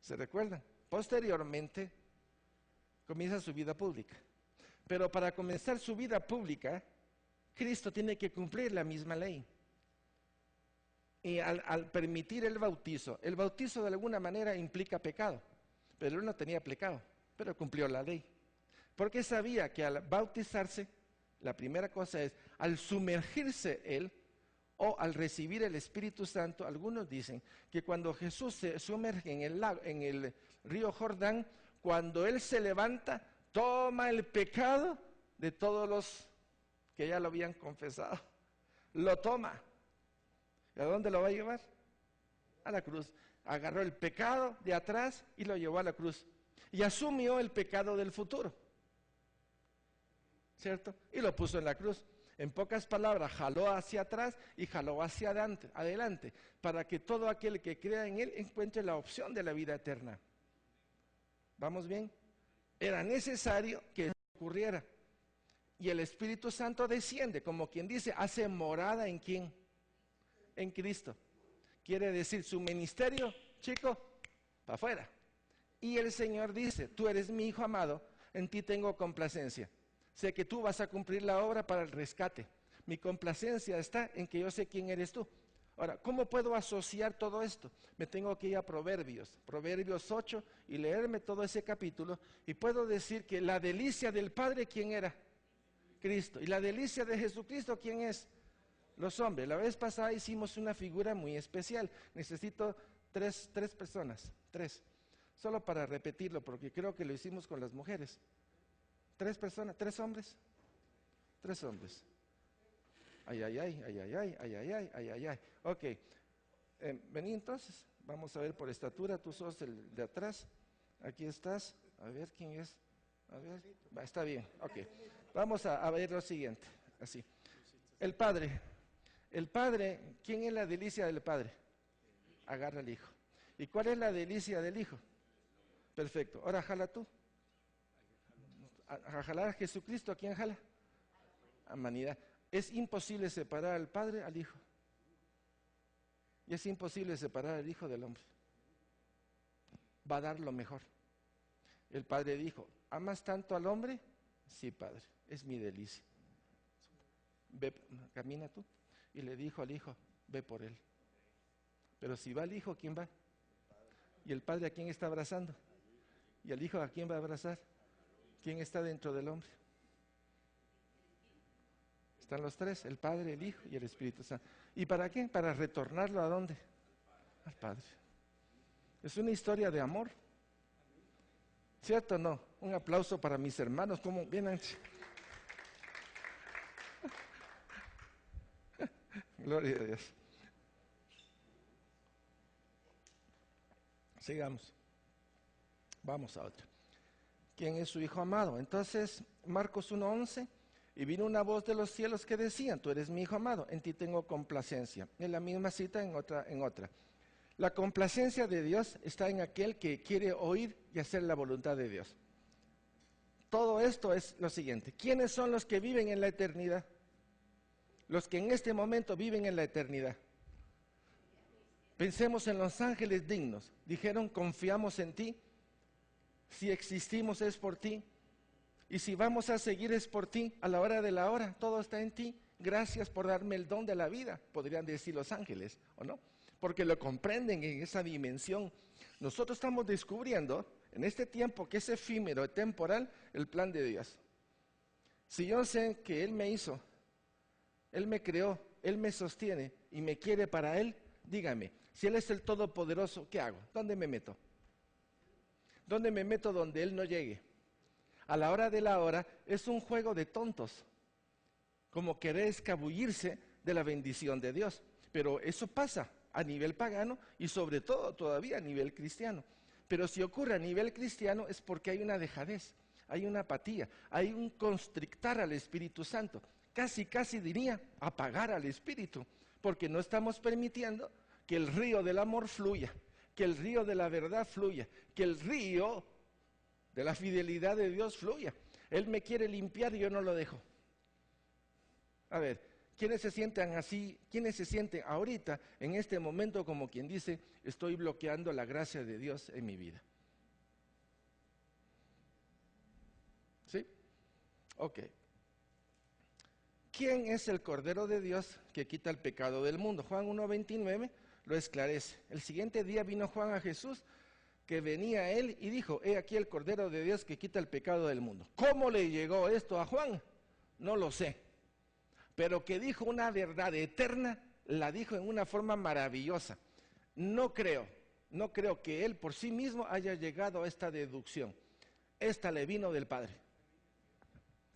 ¿Se recuerdan? Posteriormente comienza su vida pública. Pero para comenzar su vida pública, Cristo tiene que cumplir la misma ley. Y al permitir el bautizo de alguna manera implica pecado, pero él no tenía pecado, pero cumplió la ley. Porque sabía que al bautizarse, la primera cosa es, al sumergirse él, o al recibir el Espíritu Santo, algunos dicen que cuando Jesús se sumerge en el río Jordán, cuando él se levanta, toma el pecado de todos los que ya lo habían confesado, lo toma. ¿Y a dónde lo va a llevar? A la cruz. Agarró el pecado de atrás y lo llevó a la cruz. Y asumió el pecado del futuro, ¿cierto? Y lo puso en la cruz. En pocas palabras, jaló hacia atrás y jaló hacia adelante, para que todo aquel que crea en él encuentre la opción de la vida eterna. ¿Vamos bien? Era necesario que eso ocurriera. Y el Espíritu Santo desciende, como quien dice, hace morada ¿en quién? En Cristo. Quiere decir, su ministerio, chico, para afuera. Y el Señor dice, tú eres mi hijo amado, en ti tengo complacencia. Sé que tú vas a cumplir la obra para el rescate. Mi complacencia está en que yo sé quién eres tú. Ahora, ¿cómo puedo asociar todo esto? Me tengo que ir a Proverbios 8, y leerme todo ese capítulo, y puedo decir que la delicia del Padre, ¿quién era? Cristo. Y la delicia de Jesucristo, ¿quién es? Los hombres. La vez pasada hicimos una figura muy especial. Necesito tres personas, solo para repetirlo, porque creo que lo hicimos con las mujeres. 3 personas, 3 hombres. Ay, ay, ay, ay, ay, ay, ay, ay, ay, ay, ay. Ok, vení entonces, vamos a ver por estatura, tú sos el de atrás, aquí estás, a ver quién es. A ver, está bien, ok. Vamos a ver lo siguiente, así. El Padre, ¿quién es la delicia del Padre? Agarra al Hijo. ¿Y cuál es la delicia del Hijo? Perfecto, ahora jala tú. A jalar a Jesucristo, ¿a quién jala? A humanidad. Es imposible separar al Padre al Hijo. Y es imposible separar al Hijo del hombre. Va a dar lo mejor. El Padre dijo, ¿amas tanto al hombre? Sí, Padre, es mi delicia. Ve, camina tú. Y le dijo al Hijo, ve por él. Pero si va el Hijo, ¿quién va? ¿Y el Padre a quién está abrazando? ¿Y el Hijo a quién va a abrazar? ¿Quién está dentro del hombre? Están los tres, el Padre, el Hijo y el Espíritu Santo. ¿Y para qué? Para retornarlo ¿a dónde? Al Padre. Es una historia de amor. ¿Cierto o no? Un aplauso para mis hermanos, como vienen. Gloria a Dios. Sigamos. Vamos a otra. ¿Quién es su Hijo amado? Entonces, Marcos 1:11, y vino una voz de los cielos que decían, tú eres mi Hijo amado, en ti tengo complacencia. En la misma cita, en otra. La complacencia de Dios está en aquel que quiere oír y hacer la voluntad de Dios. Todo esto es lo siguiente. ¿Quiénes son los que viven en la eternidad? Los que en este momento viven en la eternidad. Pensemos en los ángeles dignos. Dijeron, confiamos en ti. Si existimos es por ti. Y si vamos a seguir es por ti. A la hora de la hora, todo está en ti. Gracias por darme el don de la vida, podrían decir los ángeles, ¿o no? Porque lo comprenden en esa dimensión. Nosotros estamos descubriendo en este tiempo que es efímero, temporal, el plan de Dios. Si yo sé que Él me hizo, Él me creó, Él me sostiene y me quiere para Él, dígame, si Él es el Todopoderoso, ¿qué hago? ¿Dónde me meto? ¿Dónde me meto donde Él no llegue? A la hora de la hora es un juego de tontos, como querer escabullirse de la bendición de Dios. Pero eso pasa a nivel pagano y sobre todo todavía a nivel cristiano. Pero si ocurre a nivel cristiano es porque hay una dejadez, hay una apatía, hay un constrictar al Espíritu Santo. Casi diría apagar al Espíritu, porque no estamos permitiendo que el río del amor fluya, que el río de la verdad fluya, que el río de la fidelidad de Dios fluya. Él me quiere limpiar y yo no lo dejo. A ver, ¿quiénes se sienten así? ¿Quiénes se sienten ahorita, en este momento, como quien dice, estoy bloqueando la gracia de Dios en mi vida? ¿Sí? Ok. ¿Quién es el Cordero de Dios que quita el pecado del mundo? Juan 1:29 lo esclarece. El siguiente día vino Juan a Jesús, que venía a él y dijo, he aquí el Cordero de Dios que quita el pecado del mundo. ¿Cómo le llegó esto a Juan? No lo sé. Pero que dijo una verdad eterna, la dijo en una forma maravillosa. No creo que él por sí mismo haya llegado a esta deducción. Esta le vino del Padre.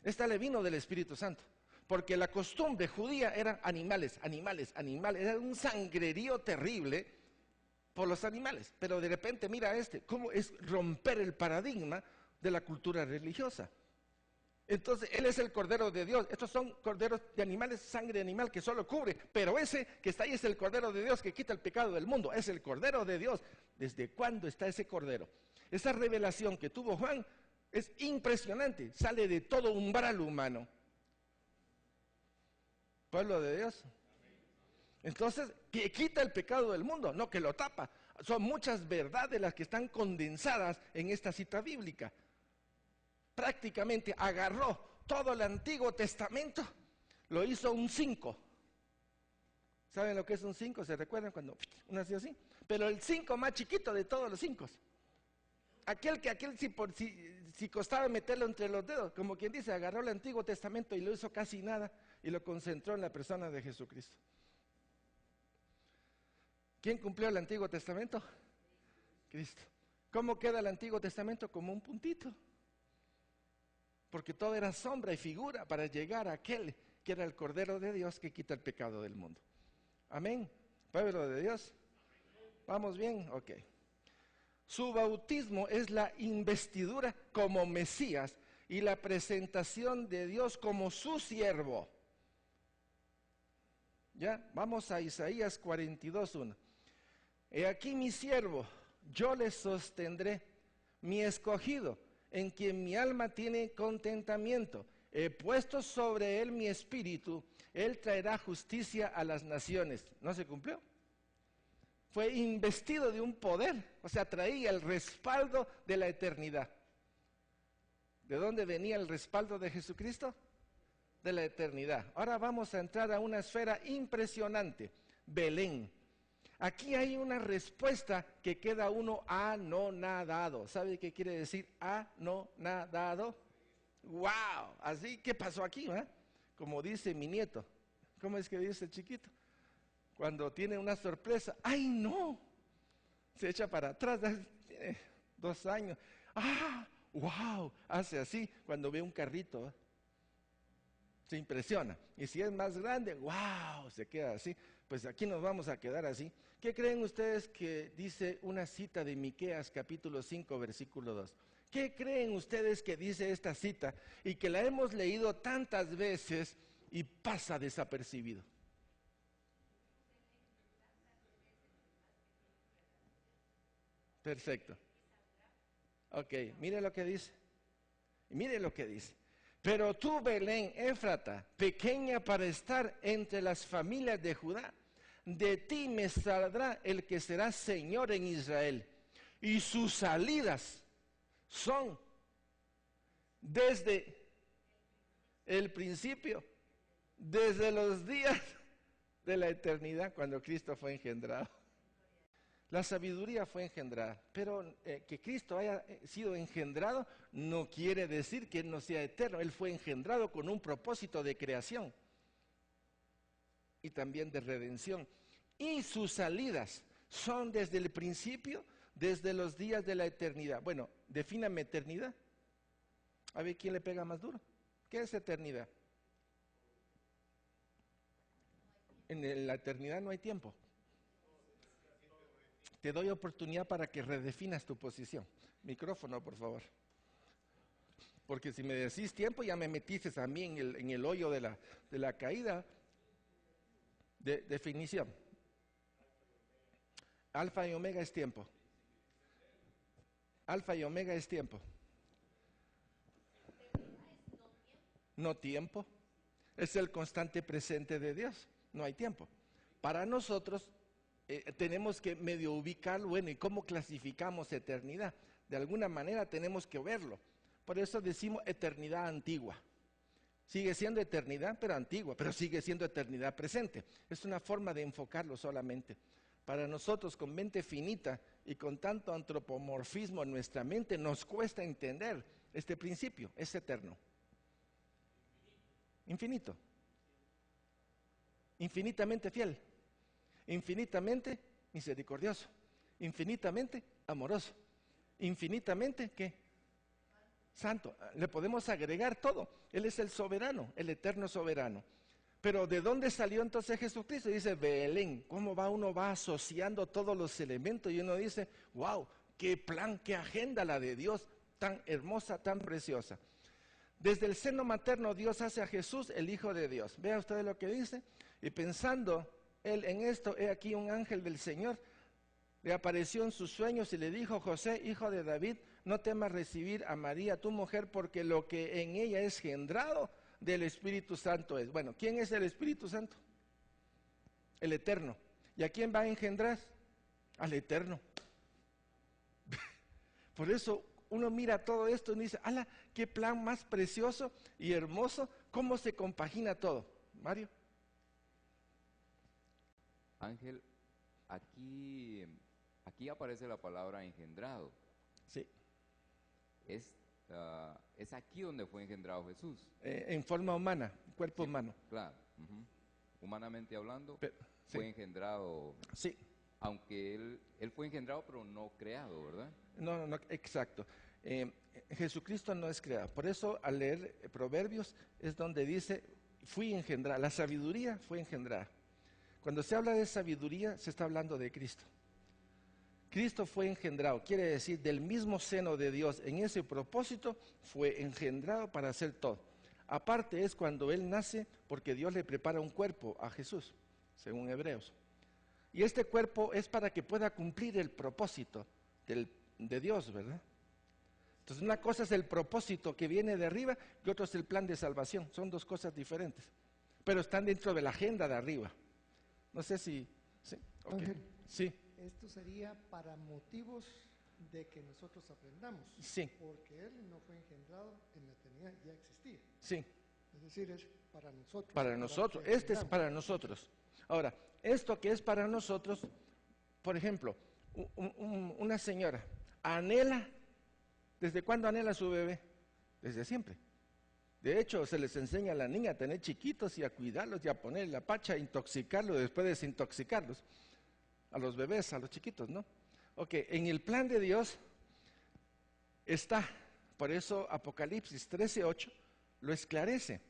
Esta le vino del Espíritu Santo. Porque la costumbre judía era animales. Era un sangrerío terrible por los animales. Pero de repente, mira cómo es romper el paradigma de la cultura religiosa. Entonces, Él es el Cordero de Dios. Estos son corderos de animales, sangre de animal que solo cubre. Pero ese que está ahí es el Cordero de Dios que quita el pecado del mundo. Es el Cordero de Dios. ¿Desde cuándo está ese Cordero? Esa revelación que tuvo Juan es impresionante. Sale de todo umbral humano. Pueblo de Dios. Entonces, que quita el pecado del mundo, no que lo tapa. Son muchas verdades las que están condensadas en esta cita bíblica. Prácticamente agarró todo el Antiguo Testamento, lo hizo un 5. ¿Saben lo que es un 5? ¿Se recuerdan cuando uno hacía así? Pero el 5 más chiquito de todos los 5. Aquel si costaba meterlo entre los dedos, como quien dice, agarró el Antiguo Testamento y lo hizo casi nada y lo concentró en la persona de Jesucristo. ¿Quién cumplió el Antiguo Testamento? Cristo. ¿Cómo queda el Antiguo Testamento? Como un puntito. Porque todo era sombra y figura para llegar a aquel que era el Cordero de Dios que quita el pecado del mundo. Amén. Pueblo de Dios. ¿Vamos bien? Ok. Su bautismo es la investidura como Mesías y la presentación de Dios como su siervo. Ya, vamos a Isaías 42:1. He aquí mi siervo, yo le sostendré, mi escogido, en quien mi alma tiene contentamiento. He puesto sobre él mi espíritu, él traerá justicia a las naciones. ¿No se cumplió? Fue investido de un poder, o sea, traía el respaldo de la eternidad. ¿De dónde venía el respaldo de Jesucristo? De la eternidad. Ahora vamos a entrar a una esfera impresionante, Belén. Aquí hay una respuesta que queda uno anonadado. ¿Sabe qué quiere decir anonadado? ¡Wow! Así, ¿qué pasó aquí? Como dice mi nieto. ¿Cómo es que dice el chiquito? Cuando tiene una sorpresa, ¡ay no! Se echa para atrás, tiene 2 años. ¡Ah! ¡Wow! Hace así cuando ve un carrito. Se impresiona. Y si es más grande, ¡wow! Se queda así. Pues aquí nos vamos a quedar así. ¿Qué creen ustedes que dice una cita de Miqueas capítulo 5 versículo 2? ¿Qué creen ustedes que dice esta cita y que la hemos leído tantas veces y pasa desapercibido? Perfecto. Ok, mire lo que dice. Mire lo que dice. Pero tú, Belén, Éfrata, pequeña para estar entre las familias de Judá, de ti me saldrá el que será Señor en Israel. Y sus salidas son desde el principio, desde los días de la eternidad, cuando Cristo fue engendrado. La sabiduría fue engendrada, pero que Cristo haya sido engendrado no quiere decir que Él no sea eterno. Él fue engendrado con un propósito de creación y también de redención. Y sus salidas son desde el principio, desde los días de la eternidad. Bueno, defíname eternidad. A ver quién le pega más duro. ¿Qué es eternidad? En la eternidad no hay tiempo. Te doy oportunidad para que redefinas tu posición. Micrófono, por favor. Porque si me decís tiempo, ya me metiste a mí en el hoyo de la caída. Definición. Alfa y omega es tiempo. Alfa y omega es tiempo. No tiempo. Es el constante presente de Dios. No hay tiempo. Para nosotros tenemos que medio ubicar, bueno, ¿y cómo clasificamos eternidad? De alguna manera tenemos que verlo. Por eso decimos eternidad antigua. Sigue siendo eternidad, pero antigua, pero sigue siendo eternidad presente. Es una forma de enfocarlo solamente. Para nosotros, con mente finita y con tanto antropomorfismo en nuestra mente, nos cuesta entender este principio, es eterno. Infinito. Infinitamente fiel. Infinitamente misericordioso, infinitamente amoroso, infinitamente, ¿qué? Santo. Le podemos agregar todo. Él es el soberano, el eterno soberano. Pero ¿de dónde salió entonces Jesucristo? Dice Belén. ¿Cómo uno va asociando todos los elementos? Y uno dice, wow, qué plan, qué agenda la de Dios, tan hermosa, tan preciosa. Desde el seno materno Dios hace a Jesús el Hijo de Dios. Vea usted lo que dice. Y pensando él en esto, he aquí un ángel del Señor le apareció en sus sueños y le dijo: José, hijo de David, no temas recibir a María, tu mujer, porque lo que en ella es engendrado del Espíritu Santo es. Bueno, ¿quién es el Espíritu Santo? El Eterno. ¿Y a quién va a engendrar? Al Eterno. Por eso uno mira todo esto y dice, ¡ala, qué plan más precioso y hermoso! ¿Cómo se compagina todo? Mario. Ángel, aquí aparece la palabra engendrado. Sí. Es aquí donde fue engendrado Jesús. En forma humana, cuerpo Sí, humano. claro. Humanamente hablando, Sí. fue engendrado. Sí. Aunque él fue engendrado, pero no creado, ¿verdad? No, exacto. Jesucristo no es creado. Por eso al leer Proverbios es donde dice, fui engendrada, la sabiduría fue engendrada. Cuando se habla de sabiduría, se está hablando de Cristo. Cristo fue engendrado, quiere decir del mismo seno de Dios. En ese propósito fue engendrado para hacer todo. Aparte es cuando Él nace, porque Dios le prepara un cuerpo a Jesús, según Hebreos. Y este cuerpo es para que pueda cumplir el propósito de Dios, ¿verdad? Entonces una cosa es el propósito que viene de arriba y otro es el plan de salvación. Son dos cosas diferentes, pero están dentro de la agenda de arriba. No sé si... ¿sí? Okay. Ángel, Sí. esto sería para motivos de que nosotros aprendamos. Sí. Porque Él no fue engendrado en la eternidad, ya existía. Sí. Es decir, es para nosotros. Para nosotros, este es para nosotros. Ahora, esto que es para nosotros, por ejemplo, una señora anhela, ¿desde cuándo anhela a su bebé? Desde siempre. De hecho, se les enseña a la niña a tener chiquitos y a cuidarlos y a poner la pacha, a intoxicarlos, después desintoxicarlos. A los bebés, a los chiquitos, ¿no? Ok, en el plan de Dios está, por eso Apocalipsis 13:8 lo esclarece.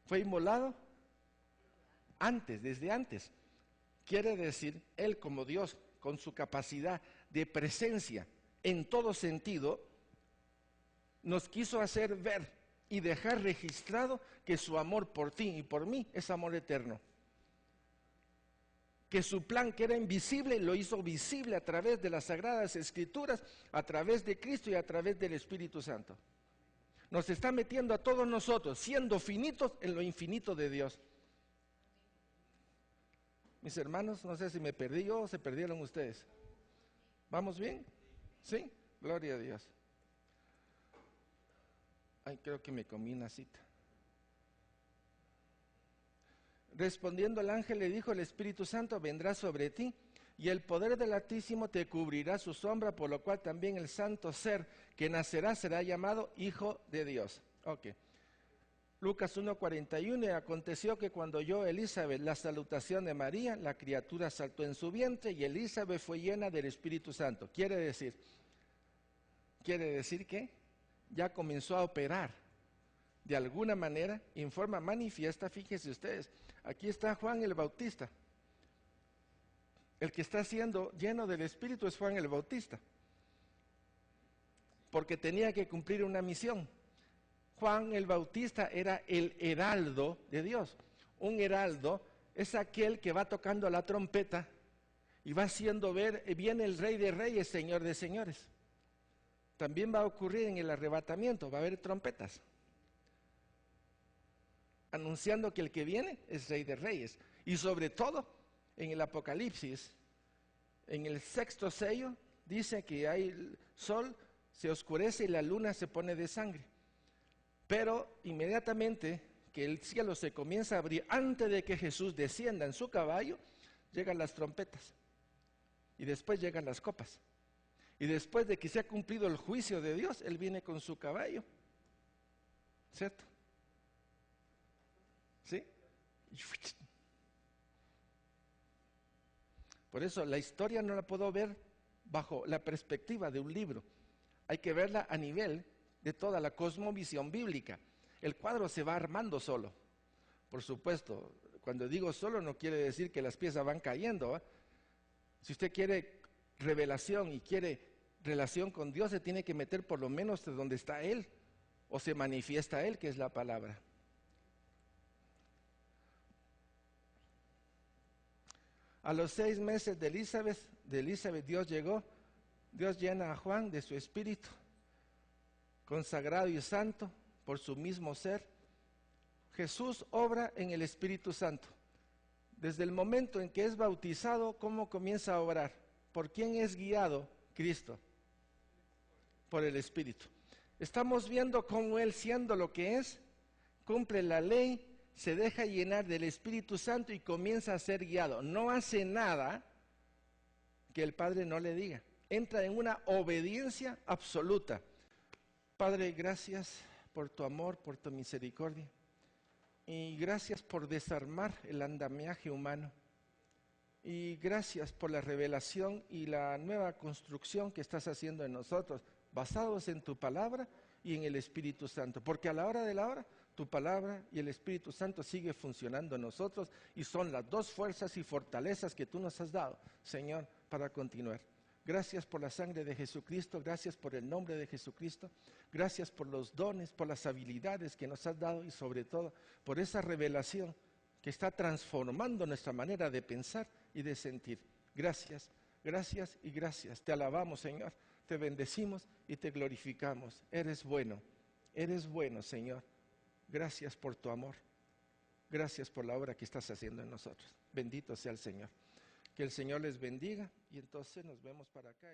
Fue inmolado antes, desde antes. Quiere decir, Él como Dios, con su capacidad de presencia en todo sentido, nos quiso hacer ver y dejar registrado que su amor por ti y por mí es amor eterno. Que su plan que era invisible lo hizo visible a través de las Sagradas Escrituras, a través de Cristo y a través del Espíritu Santo. Nos está metiendo a todos nosotros, siendo finitos, en lo infinito de Dios. Mis hermanos, no sé si me perdí yo o se perdieron ustedes. ¿Vamos bien? ¿Sí? Gloria a Dios. Ay, creo que me comí una cita. Respondiendo el ángel le dijo, el Espíritu Santo vendrá sobre ti y el poder del Altísimo te cubrirá su sombra, por lo cual también el santo ser que nacerá será llamado Hijo de Dios. Ok. Lucas 1:41, y aconteció que cuando oyó Elizabeth la salutación de María, la criatura saltó en su vientre y Elizabeth fue llena del Espíritu Santo. Quiere decir que ya comenzó a operar de alguna manera, en forma manifiesta. Fíjense ustedes, aquí está Juan el Bautista. El que está siendo lleno del Espíritu es Juan el Bautista, porque tenía que cumplir una misión. Juan el Bautista era el heraldo de Dios. Un heraldo es aquel que va tocando la trompeta y va haciendo ver, viene el Rey de Reyes, Señor de Señores. También va a ocurrir en el arrebatamiento, va a haber trompetas, anunciando que el que viene es Rey de Reyes. Y sobre todo, en el Apocalipsis, en el 6º sello, dice que el sol se oscurece y la luna se pone de sangre. Pero inmediatamente que el cielo se comienza a abrir, antes de que Jesús descienda en su caballo, llegan las trompetas. Y después llegan las copas. Y después de que se ha cumplido el juicio de Dios, Él viene con su caballo. ¿Cierto? ¿Sí? Por eso la historia no la puedo ver bajo la perspectiva de un libro. Hay que verla a nivel de toda la cosmovisión bíblica. El cuadro se va armando solo. Por supuesto, cuando digo solo no quiere decir que las piezas van cayendo, ¿eh? Si usted quiere revelación y quiere relación con Dios, se tiene que meter por lo menos de donde está Él, o se manifiesta Él, que es la palabra. A los 6 meses de Elizabeth Dios llena a Juan de su espíritu, consagrado y santo por su mismo ser. Jesús obra en el Espíritu Santo. Desde el momento en que es bautizado, ¿cómo comienza a obrar? ¿Por quién es guiado Cristo? Por el Espíritu. Estamos viendo cómo Él, siendo lo que es, cumple la ley, se deja llenar del Espíritu Santo y comienza a ser guiado. No hace nada que el Padre no le diga. Entra en una obediencia absoluta. Padre, gracias por tu amor, por tu misericordia. Y gracias por desarmar el andamiaje humano. Y gracias por la revelación y la nueva construcción que estás haciendo en nosotros, basados en tu palabra y en el Espíritu Santo. Porque a la hora de la hora, tu palabra y el Espíritu Santo sigue funcionando en nosotros y son las dos fuerzas y fortalezas que tú nos has dado, Señor, para continuar. Gracias por la sangre de Jesucristo, gracias por el nombre de Jesucristo, gracias por los dones, por las habilidades que nos has dado y sobre todo por esa revelación que está transformando nuestra manera de pensar y de sentir. Gracias, gracias y gracias. Te alabamos, Señor, te bendecimos y te glorificamos. Eres bueno, Señor. Gracias por tu amor. Gracias por la obra que estás haciendo en nosotros. Bendito sea el Señor. Que el Señor les bendiga y entonces nos vemos para acá.